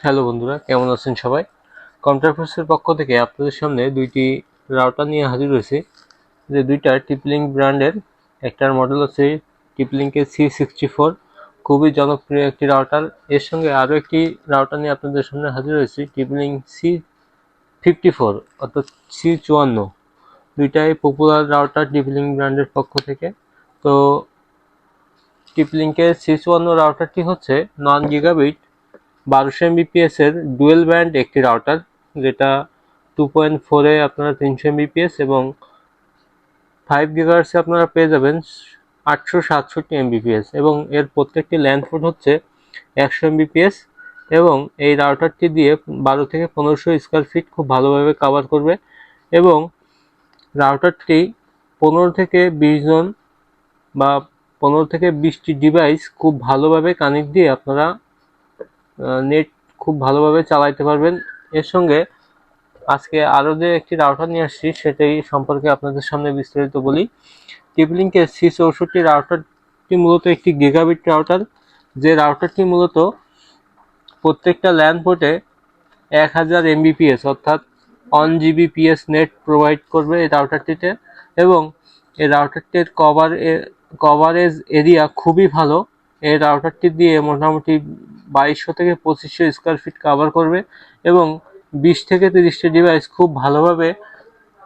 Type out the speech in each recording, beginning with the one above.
Hello বন্ধুরা, কেমন আছেন সবাই? কম্পিউটার ফোর্সের পক্ষ থেকে আপনাদের সামনে দুইটি রাউটার নিয়ে হাজির হয়েছি। যে দুইটা টিপলিঙ্ক ব্র্যান্ডের, একটার মডেল হচ্ছে টিপলিঙ্কের C64, খুবই জনপ্রিয় একটি রাউটার। এর সঙ্গে আরও একটি রাউটার নিয়ে আপনাদের সামনে হাজির হয়েছি, টিপলিঙ্ক C54 অর্থাৎ C54। দুইটাই পপুলার রাউটার টিপলিঙ্ক ব্র্যান্ডের পক্ষ থেকে। তো টিপলিঙ্কের C54 রাউটারটি হচ্ছে 9 গিগাবিট 1200 mbps এর ডুয়েল ব্যান্ড একটি রাউটার, যেটা 2.4 এ আপনারা 300 mbps এবং 5 GHz এ আপনারা পেয়ে যাবেন 867 mbps, এবং এর প্রত্যেকটি ল্যান পোর্ট হচ্ছে 100 mbps। এবং এই রাউটারটি দিয়ে 12 থেকে 1500 স্কোয়ার ফিট খুব ভালোভাবে কভার করবে, এবং রাউটারটি 15 থেকে 20 জন বা 15 থেকে 20টি ডিভাইস খুব ভালোভাবে কানেক্ট দিয়ে আপনারা নেট খুব ভালোভাবে চালাইতে পারবেন। এর সঙ্গে আজকে আরও যে একটি রাউটার নিয়ে আসছি সেটাই সম্পর্কে আপনাদের সামনে বিস্তারিত বলি। টিপলিঙ্কের C64 রাউটারটি মূলত একটি গিগাবিট রাউটার, যে রাউটারটি মূলত প্রত্যেকটা ল্যান পোর্টে 1000 mbps অর্থাৎ 1 Gbps নেট প্রোভাইড করবে এই রাউটারটিতে। এবং এই রাউটারটির কভারেজ এরিয়া খুবই ভালো। এই রাউটারটি দিয়ে মোটামুটি 2200 থেকে 2500 স্কোয়ার ফিট কভার করবে, এবং 20 থেকে 30টি ডিভাইস খুব ভালোভাবে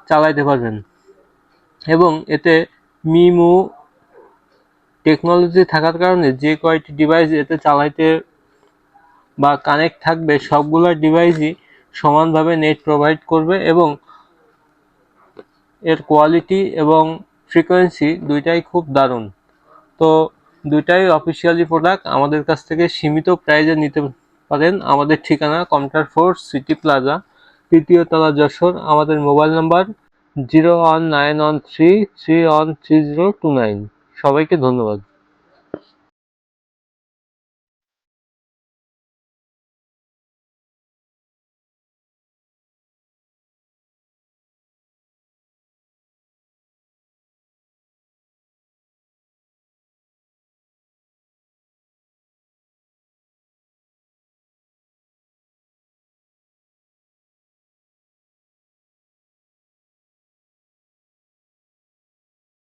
চালাইতে পারবেন। এবং এতে মিমু টেকনোলজি থাকার কারণে যে কয়টি ডিভাইস এতে চালাইতে বা কানেক্ট থাকবে সবগুলো ডিভাইসই সমানভাবে নেট প্রোভাইড করবে, এবং এর কোয়ালিটি এবং ফ্রিকোয়েন্সি দুইটাই খুব দারুণ। তো দুইটাই অফিসিয়ালি প্রোডাক্ট, আমাদের কাছ থেকে সীমিত প্রাইজে নিতে পারেন। আমাদের ঠিকানা কম্পিউটার ফোর্স সিটি প্লাজা, 3য় তলা, যশোর। আমাদের মোবাইল নাম্বার 01913313029। সবাইকে ধন্যবাদ।